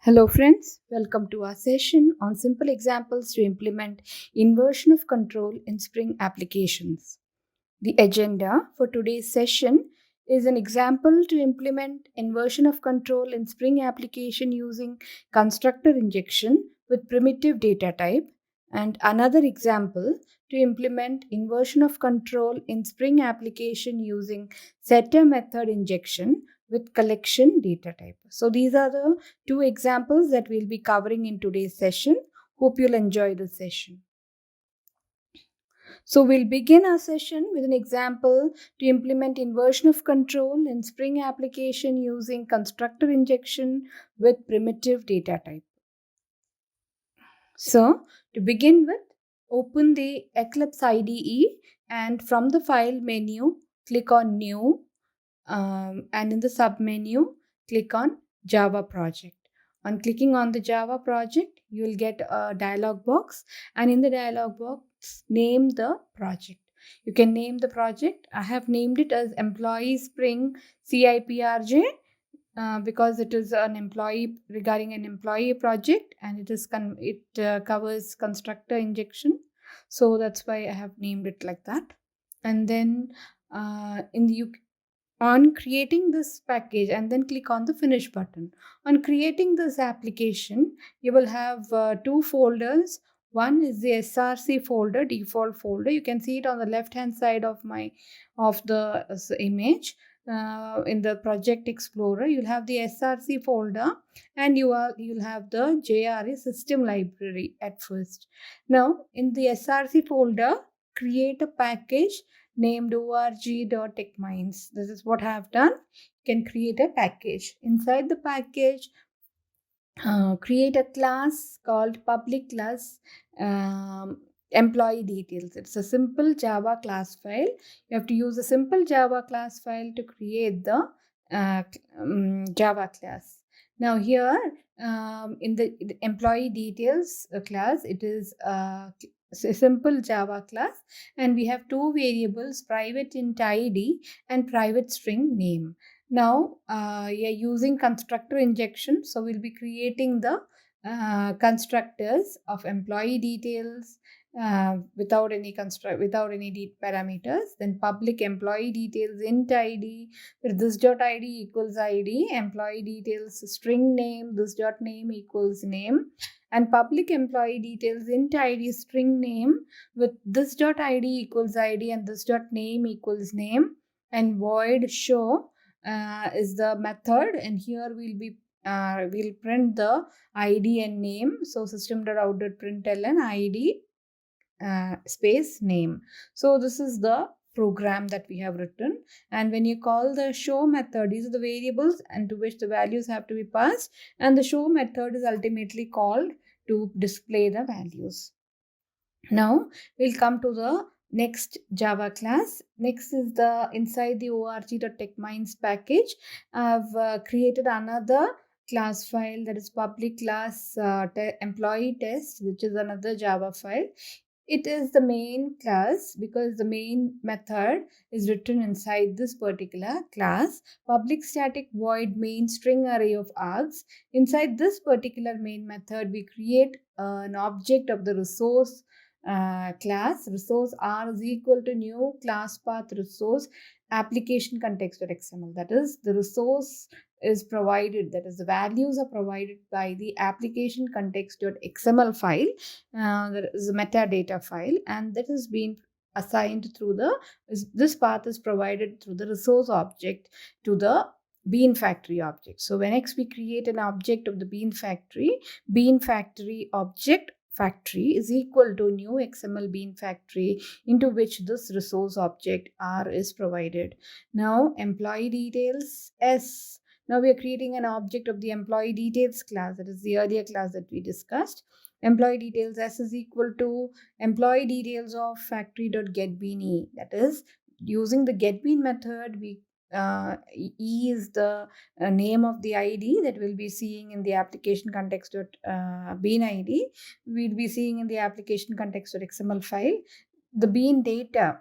Hello friends, welcome to our session on simple examples to implement inversion of control in Spring applications. The agenda for today's session is an example to implement inversion of control in Spring application using constructor injection with primitive data type, and another example to implement inversion of control in Spring application using setter method injection with collection data type. So these are the two examples that we'll be covering in today's session. Hope you'll enjoy the session. So we'll begin our session with an example to implement inversion of control in Spring application using constructor injection with primitive data type. So to begin with, open the Eclipse IDE and from the file menu, click on new and in the submenu, click on Java project. On clicking on the Java project, you will get a dialog box, and in the dialog box, name the project. You can name the project. I have named it as Employee Spring CIPRJ because it is an employee regarding an employee project, and it covers constructor injection. So that's why I have named it like that. And then in the on creating this package, and then click on the finish button. On creating this application, you will have two folders. One is the src folder, default folder. You can see it on the left hand side of the image. In the project explorer, you'll have the src folder, and you'll have the jre system library at first. Now in the src folder, create a package named org.techminds. This is what I have done. You can create a package. Inside the package, create a class called public class employee details. It's a simple Java class file. You have to use a simple Java class file to create the Java class. Now here in the employee details class, it is a simple Java class, and we have two variables, private int id and private string name. Now, using constructor injection, so we'll be creating the constructors of employee details without any parameters. Then public employee details int id, where this dot id equals id, employee details string name, this dot name equals name, and public employee details int id string name with this dot id equals id and this dot name equals name, and void show is the method, and here we'll print the id and name. So system.out.println id space name. So this is the program that we have written, and when you call the show method, these are the variables and to which the values have to be passed, and the show method is ultimately called to display the values. Now we'll come to the next Java class. Next is the inside the org.techminds package. I've created another class file, that is public class employee test, which is another Java file. It is the main class because the main method is written inside this particular class. Public static void main string array of args. Inside this particular main method, we create an object of the resource class. Resource r is equal to new class path resource application context.xml. That is, the resource is provided, that is, the values are provided by the application context.xml file. That is a metadata file, and that is being assigned through this path is provided through the resource object to the bean factory object. So when next we create an object of the bean factory object factory is equal to new XML bean factory, into which this resource object R is provided. Now employee details S. Now we are creating an object of the employee details class, that is the earlier class that we discussed. Employee details S is equal to employee details of factory.getBean. That is, using the getBean method, we E is the name of the ID that we'll be seeing in the application context.bean ID. We'll be seeing in the application context.xml file. The bean data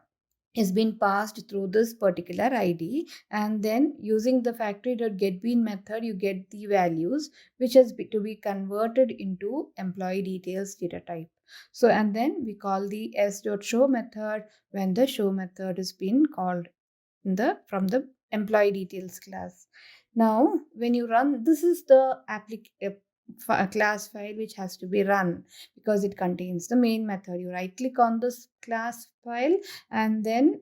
has been passed through this particular ID, and then using the factory.getBean method you get the values which has to be converted into employee details data type. So and then we call the s.show method when the show method is been called in the from the employee details class. Now when you run, this is the class file which has to be run because it contains the main method. You right click on this class file and then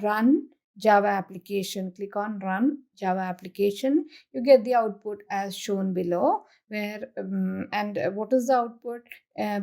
run Java application. Click on run Java application. You get the output as shown below. Where and what is the output?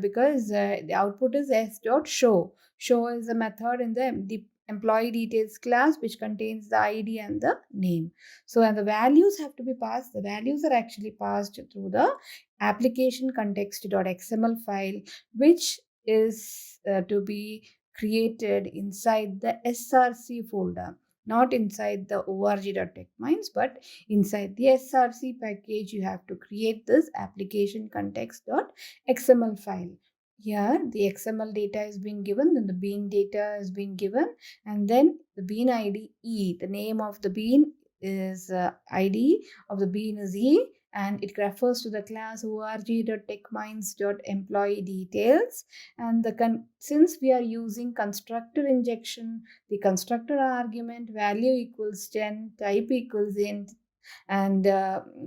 Because the output is s.show. Show is a method in the employee details class which contains the ID and the name. So and the values have to be passed. The values are actually passed through the application context.xml file, which is to be created inside the src folder, not inside the org.techminds, but inside the src package. You have to create this application context.xml file. Here the XML data is being given, then the bean data is being given, and then the bean ID E. The name of the bean is ID of the bean is E, and it refers to the class org.techminds.employee details. And since we are using constructor injection, the constructor argument value equals 10, type equals int, and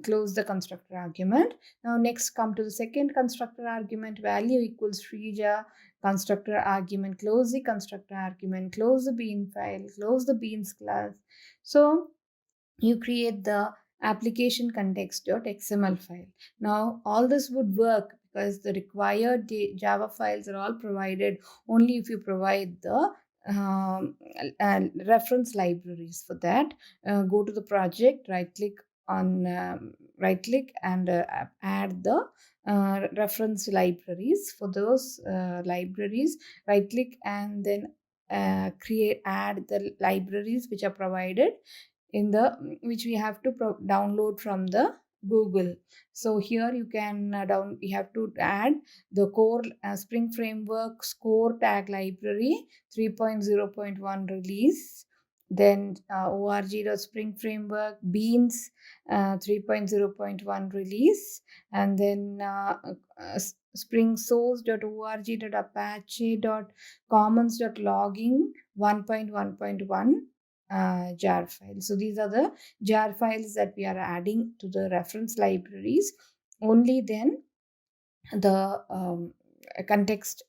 close the constructor argument. Now next come to the second constructor argument, value equals Shrija, constructor argument, close the constructor argument, close the bean file, close the beans class. So you create the application context.xml file. Now all this would work because the required Java files are all provided only if you provide the reference libraries. For that, go to the project, right click and add the reference libraries. For those libraries, right click and then add the libraries which are provided in the which we have to download from the Google. So here you can you have to add the core Spring Framework core tag library 3.0.1 release, then org.spring framework beans 3.0.1 release, and then spring source.org.apache.commons.logging 1.1.1 jar file. So these are the jar files that we are adding to the reference libraries. Only then the context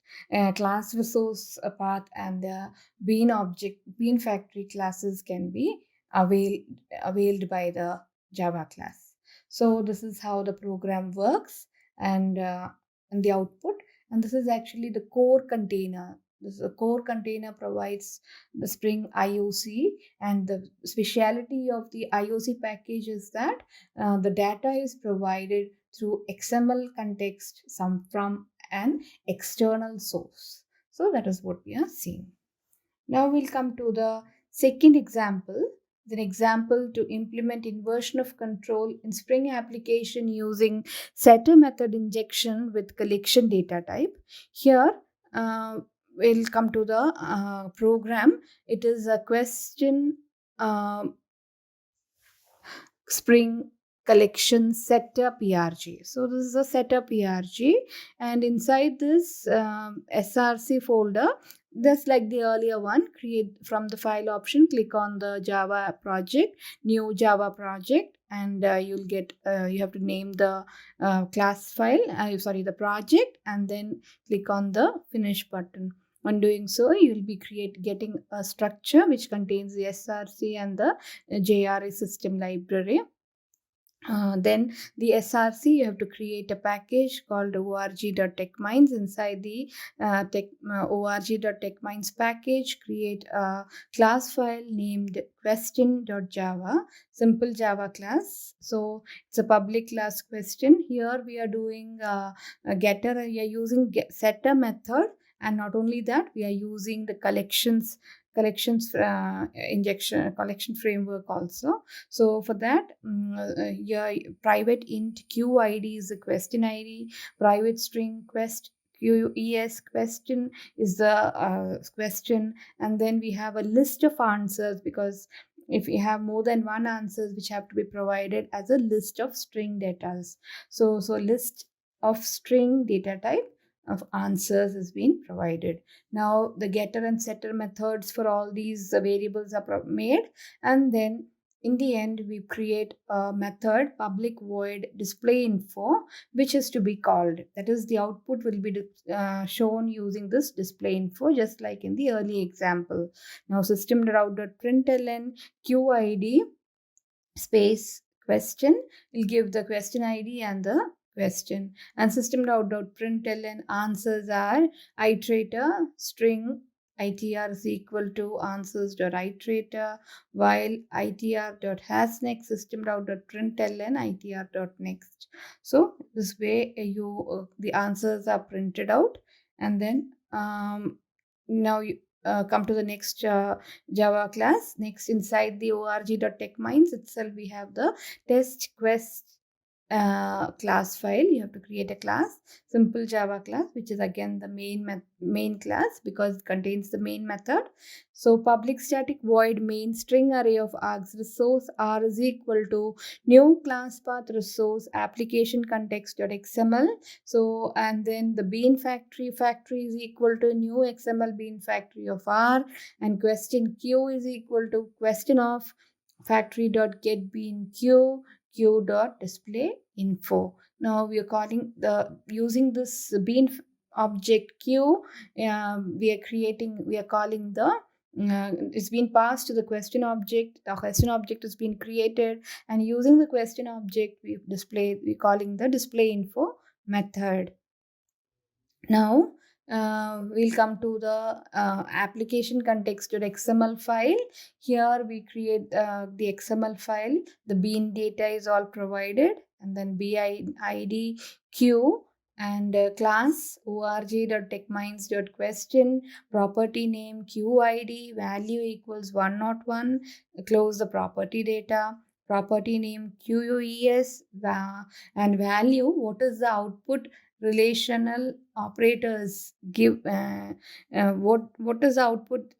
class resource path and the bean factory classes can be availed by the Java class. So this is how the program works, and the output. And this is actually the core container. This core container provides the Spring IOC, and the speciality of the IOC package is that the data is provided through XML context, some from an external source. So that is what we are seeing. Now we'll come to the second example. It's an example to implement inversion of control in Spring application using setter method injection with collection data type. Here we'll come to the program. It is a question Spring collection setup ERG. So this is a setup ERG, and inside this SRC folder, just like the earlier one, create from the file option, click on the Java project, new Java project, and you'll get you have to name the class file, the project, and then click on the finish button. On doing so, you'll be getting a structure which contains the SRC and the JRE system library. Then the SRC, you have to create a package called org.techminds. Inside the org.techminds package, create a class file named question.java, simple Java class. So it's a public class question. Here we are doing a getter. We are using setter method, and not only that, we are using the collections injection collection framework also. So for that, your private int QID is the question ID, private string quest QUES question is the question, and then we have a list of answers, because if we have more than one answers which have to be provided as a list of string data. So list of string data type of answers has been provided. Now the getter and setter methods for all these variables are made, and then in the end we create a method public void display info, which is to be called. That is, the output will be shown using this display info, just like in the early example. Now system.out.println QID space question will give the question ID and the question, and system.out.println answers are iterator string itr is equal to answers.iterator, while itr.hasNext system.out.println itr.next. So this way the answers are printed out, and then now you come to the next Java class. Next, inside the org.techminds itself, we have the test quest class file. You have to create a class, simple Java class, which is again the main class, because it contains the main method. So public static void main string array of args resource r is equal to new class path resource application context.xml. So, and then the bean factory is equal to new XML bean factory of r, and question q is equal to question of factory.getBeanQ q.display info. Now we are calling using this bean object q. We are calling the it's been passed to the question object. The question object has been created, and using the question object we're calling the display info method. Now we'll come to the application context.xml file. Here we create the XML file. The bean data is all provided, and then BID Q and class org.techminds.question, property name QID, value equals 101, close the property data, property name QUES, and value, what is the output relational operators give, what is the output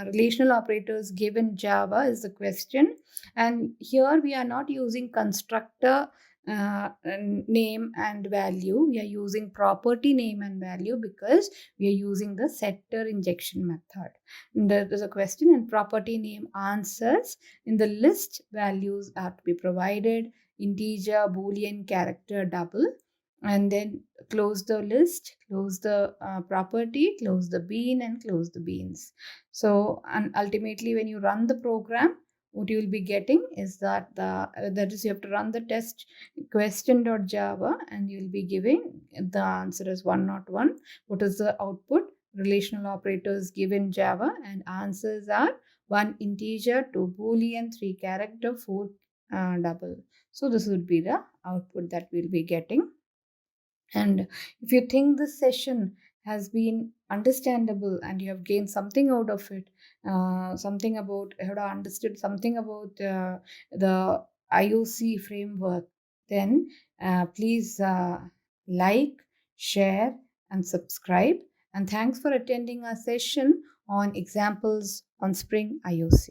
relational operators given Java is the question. And here we are not using constructor name and value. We are using property name and value because we are using the setter injection method. There's a question, and property name answers. In the list, values are to be provided: integer, boolean, character, double. And then close the list, close the property, close the bean, and close the beans. So, and ultimately when you run the program, what you will be getting is that that is, you have to run the test question.java, and you will be giving the answer as 101. What is the output? Relational operators given Java, and answers are 1 integer, 2 boolean, 3 character, 4 double. So this would be the output that we'll be getting. And if you think this session has been understandable and you have gained something out of it, something about, you have understood something about the IOC framework, then please like, share, and subscribe. And thanks for attending our session on examples on Spring IOC.